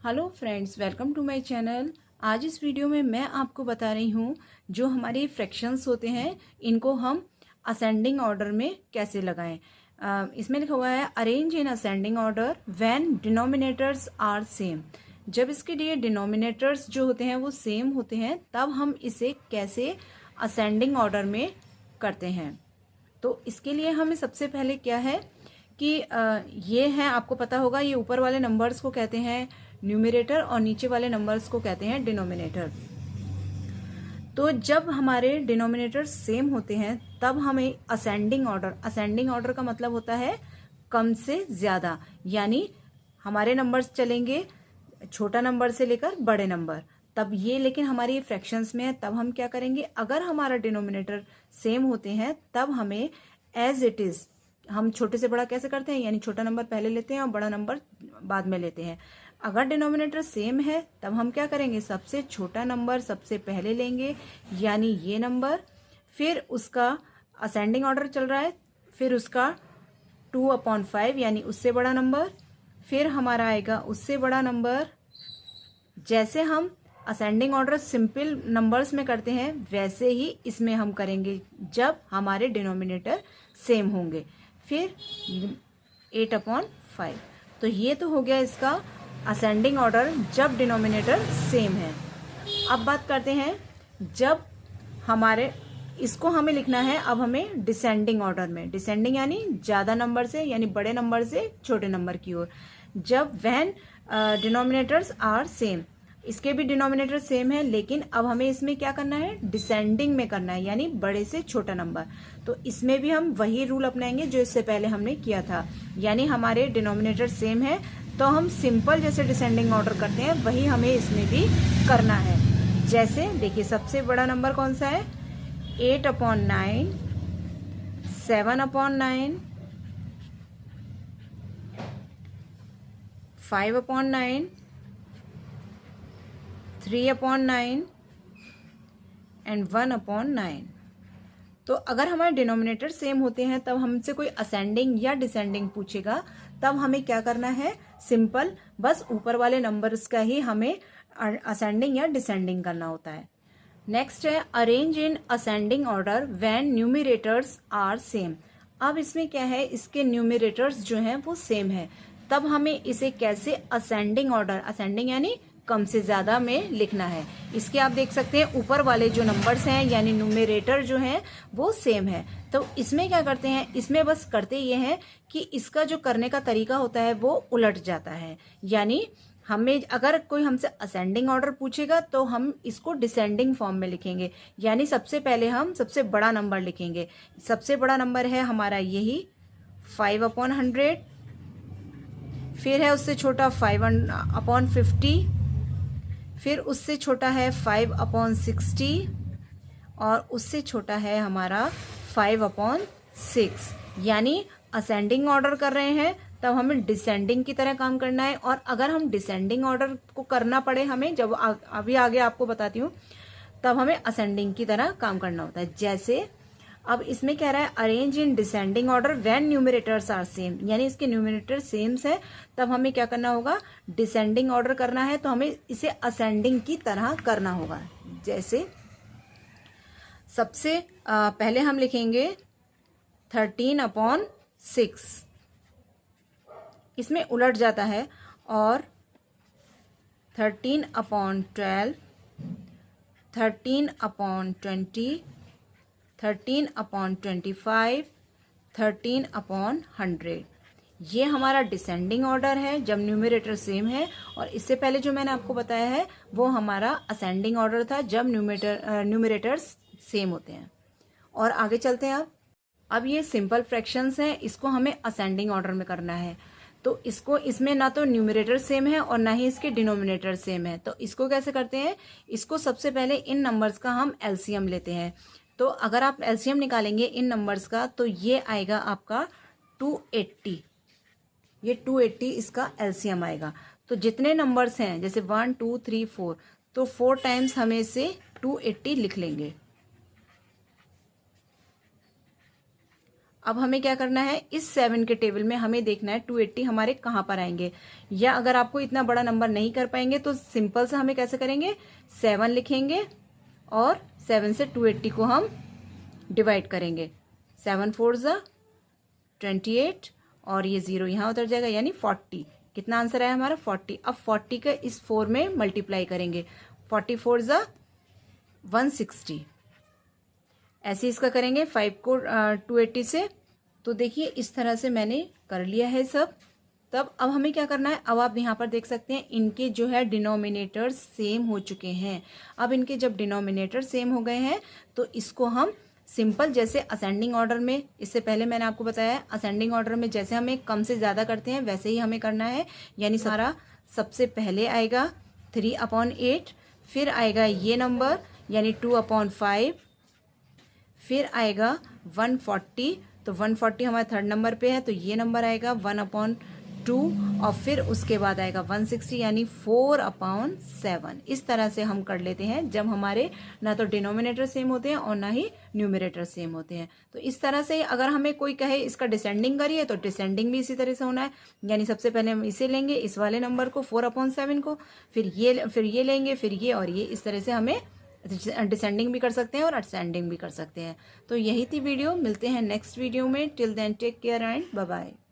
Hello friends, welcome to my channel. आज इस video में मैं आपको बता रही हूँ जो हमारे फ्रैक्शंस होते हैं इनको हम असेंडिंग ऑर्डर में कैसे लगाएं। इसमें लिखा हुआ है arrange in ascending order when denominators are same. जब इसके लिए डिनोमिनेटर्स जो होते हैं वो सेम होते हैं तब हम इसे कैसे असेंडिंग ऑर्डर में करते हैं। तो इसके लिए हमें सबसे पहले क्या है कि ये है, आपको पता होगा, ये ऊपर वाले नंबर्स को कहते हैं न्यूमरेटर और नीचे वाले नंबर्स को कहते हैं डिनोमिनेटर। तो जब हमारे डिनोमिनेटर सेम होते हैं तब हमें असेंडिंग ऑर्डर का मतलब होता है कम से ज्यादा, यानी हमारे नंबर्स चलेंगे छोटा नंबर से लेकर बड़े नंबर। तब ये लेकिन हमारी फ्रैक्शंस में है, तब हम क्या करेंगे, अगर हमारा डिनोमिनेटर सेम होते हैं तब हमें एज इट इज, हम छोटे से बड़ा कैसे करते हैं, यानी छोटा नंबर पहले लेते हैं और बड़ा नंबर बाद में लेते हैं। अगर डिनोमिनेटर सेम है तब हम क्या करेंगे, सबसे छोटा नंबर सबसे पहले लेंगे, यानी ये नंबर, फिर उसका असेंडिंग ऑर्डर चल रहा है, फिर उसका 2/5 यानी उससे बड़ा नंबर, फिर हमारा आएगा उससे बड़ा नंबर। जैसे हम असेंडिंग ऑर्डर सिंपल नंबर्स में करते हैं वैसे ही इसमें हम करेंगे जब हमारे डिनोमिनेटर सेम होंगे। फिर 8/5। तो ये तो हो गया इसका असेंडिंग ऑर्डर जब डिनोमिनेटर सेम है। अब बात करते हैं जब हमारे, इसको हमें लिखना है अब हमें डिसेंडिंग ऑर्डर में। डिसेंडिंग यानी ज्यादा नंबर से, यानी बड़े नंबर से छोटे नंबर की ओर। जब व्हेन डिनोमिनेटर्स आर सेम, इसके भी डिनोमिनेटर सेम है लेकिन अब हमें इसमें क्या करना है, डिसेंडिंग में करना है, यानी बड़े से छोटा नंबर। तो इसमें भी हम वही रूल अपनाएंगे जो इससे पहले हमने किया था, यानी हमारे डिनोमिनेटर सेम है तो हम सिंपल जैसे डिसेंडिंग ऑर्डर करते हैं वही हमें इसमें भी करना है। जैसे देखिए, सबसे बड़ा नंबर कौन सा है, 8/9, 7/9, 5/9, 3/9 एंड 1/9। तो अगर हमारे डिनोमिनेटर सेम होते हैं तब हमसे कोई असेंडिंग या डिसेंडिंग पूछेगा तब हमें क्या करना है, सिंपल बस ऊपर वाले नंबर्स का ही हमें असेंडिंग या डिसेंडिंग करना होता है। नेक्स्ट है arrange in ascending order when numerators are same. अब इसमें क्या है, इसके न्यूमरेटर्स जो हैं वो सेम है तब हमें इसे कैसे असेंडिंग ऑर्डर, असेंडिंग यानी कम से ज्यादा में लिखना है। इसके आप देख सकते हैं ऊपर वाले जो नंबर्स हैं यानी न्यूमरेटर जो हैं वो सेम है। तो इसमें क्या करते हैं, इसमें बस करते ये हैं कि इसका जो करने का तरीका होता है वो उलट जाता है। यानी हमें अगर कोई हमसे असेंडिंग ऑर्डर पूछेगा तो हम इसको डिसेंडिंग फॉर्म में लिखेंगे, यानी सबसे पहले हम सबसे बड़ा नंबर लिखेंगे। सबसे बड़ा नंबर है हमारा यही 5/100, फिर है उससे छोटा 5/50, फिर उससे छोटा है 5/60 और उससे छोटा है हमारा 5/6। यानी असेंडिंग ऑर्डर कर रहे हैं तब हमें डिसेंडिंग की तरह काम करना है, और अगर हम डिसेंडिंग ऑर्डर को करना पड़े हमें, जब अभी आगे आपको बताती हूँ, तब हमें असेंडिंग की तरह काम करना होता है। जैसे अब इसमें कह रहा है arrange in descending order when numerators are same, यानी इसके न्यूमरेटर सेम है तब हमें क्या करना होगा, डिसेंडिंग ऑर्डर करना है तो हमें इसे असेंडिंग की तरह करना होगा। जैसे सबसे पहले हम लिखेंगे 13/6, इसमें उलट जाता है, और 13/12, 13/20, 13/25, 13/100। ये हमारा डिसेंडिंग ऑर्डर है जब न्यूमरेटर सेम है, और इससे पहले जो मैंने आपको बताया है वो हमारा असेंडिंग ऑर्डर था जब न्यूमरेटर्स सेम होते हैं। और आगे चलते हैं। अब ये सिंपल फ्रैक्शंस हैं, इसको हमें असेंडिंग ऑर्डर में करना है। तो इसको, इसमें ना तो न्यूमरेटर सेम है और ना ही इसके डिनोमिनेटर सेम है, तो इसको कैसे करते हैं, इसको सबसे पहले इन नंबर्स का हम एलसीएम लेते हैं। तो अगर आप एलसीएम निकालेंगे इन नंबर्स का तो ये आएगा आपका 280, ये 280 इसका एलसीएम आएगा। तो जितने नंबर्स हैं जैसे 1 2 3 4, तो 4 टाइम्स हमें इसे 280 लिख लेंगे। अब हमें क्या करना है, इस 7 के टेबल में हमें देखना है 280 हमारे कहाँ पर आएंगे। या अगर आपको इतना बड़ा नंबर नहीं कर पाएंगे तो सिंपल सा हमें कैसे करेंगे, 7 लिखेंगे और 7 से 280 को हम डिवाइड करेंगे। 7 4 ज़ा 28 और ये 0 यहाँ उतर जाएगा, यानी 40। कितना आंसर आया हमारा, 40। अब 40 का इस 4 में मल्टीप्लाई करेंगे। 44 ज़ा 160, ऐसे इसका करेंगे 5 को 280 से। तो देखिए इस तरह से मैंने कर लिया है सब। तब अब हमें क्या करना है, अब आप यहाँ पर देख सकते हैं इनके जो है डिनोमिनेटर सेम हो चुके हैं। अब इनके जब डिनोमिनेटर सेम हो गए हैं तो इसको हम सिंपल, जैसे असेंडिंग ऑर्डर में, इससे पहले मैंने आपको बताया असेंडिंग ऑर्डर में जैसे हमें कम से ज़्यादा करते हैं वैसे ही हमें करना है। यानी सारा सबसे पहले आएगा 3/8, फिर आएगा ये नंबर यानी 2/5, फिर आएगा 140, तो 140 हमारे थर्ड नंबर पे है तो ये नंबर आएगा 1/2, और फिर उसके बाद आएगा 160 यानी 4/7। इस तरह से हम कर लेते हैं जब हमारे ना तो डिनोमिनेटर सेम होते हैं और ना ही न्यूमरेटर सेम होते हैं। तो इस तरह से अगर हमें कोई कहे इसका डिसेंडिंग करिए तो डिसेंडिंग भी इसी तरह से होना है। यानी सबसे पहले हम इसे लेंगे, इस वाले नंबर को 4/7 को, फिर ये लेंगे, फिर ये और ये, इस तरह से हमें डिसेंडिंग भी कर सकते हैं और असेंडिंग भी कर सकते हैं। तो यही थी वीडियो, मिलते हैं नेक्स्ट वीडियो में। Till then take care and bye bye.